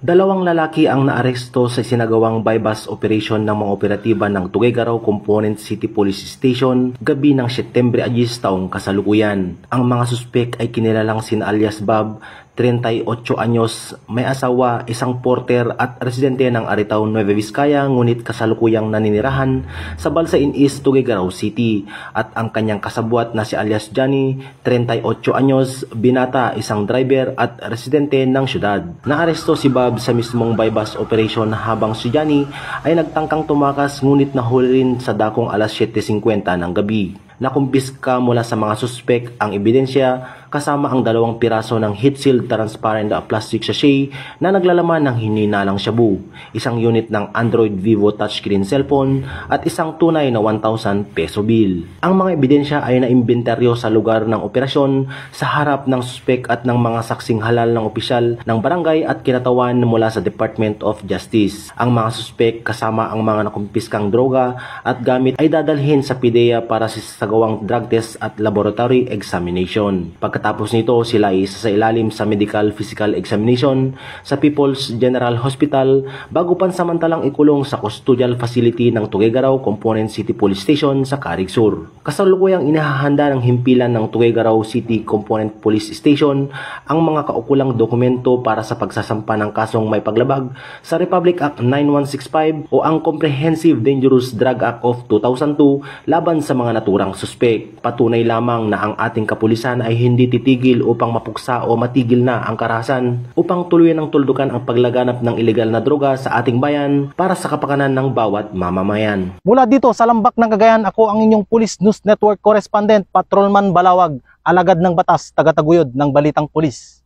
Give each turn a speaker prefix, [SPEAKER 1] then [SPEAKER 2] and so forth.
[SPEAKER 1] Dalawang lalaki ang naaresto sa sinagawang bypass operation ng mga operatiba ng Tuguegarao Component City Police Station gabi ng Setyembre 10 taong kasalukuyan. Ang mga suspek ay kinilalang sina alias Bob, 38 anyos, may asawa, isang porter at residente ng Aritao, Nueva Vizcaya, ngunit kasalukuyang naninirahan sa Balsain East, Tuguegarao City, at ang kanyang kasabwat na si alias Johnny, 38 anyos, binata, isang driver at residente ng syudad. Naaresto si Bob sa mismong bypass operation habang si Johnny ay nagtangkang tumakas ngunit nahuli rin sa dakong alas 7:50 ng gabi. Nakumpiska mula sa mga suspek ang ebidensya kasama ang 2 piraso ng heat sealed transparent plastic sachet na naglalaman ng hininalang shabu, isang unit ng Android Vivo touchscreen cellphone at isang tunay na 1,000 peso bill. Ang mga ebidensya ay naimbentaryo sa lugar ng operasyon sa harap ng suspek at ng mga saksing halal ng opisyal ng barangay at kinatawan mula sa Department of Justice. Ang mga suspek kasama ang mga nakumpiskang droga at gamit ay dadalhin sa PIDEA para sa sagawang drug test at laboratory examination. Pagkatapos nito, sila ay isasailalim sa medical physical examination sa People's General Hospital bago pansamantalang ikulong sa custodial facility ng Tuguegarao Component City Police Station sa Carig Sur. Kasalukuyang inihahanda ng himpilan ng Tuguegarao City Component Police Station ang mga kaukulang dokumento para sa pagsasampa ng kasong may paglabag sa Republic Act 9165 o ang Comprehensive Dangerous Drug Act of 2002 laban sa mga naturang suspek. Patunay lamang na ang ating kapulisan ay hindi titigil upang mapuksa o matigil na ang karahasan upang tuluyan ng tuldukan ang paglaganap ng ilegal na droga sa ating bayan para sa kapakanan ng bawat mamamayan.
[SPEAKER 2] Mula dito sa Lambak ng Cagayan, ako ang inyong Police News Network Correspondent, Patrolman Balawag, alagad ng batas, tagataguyod ng Balitang Pulis.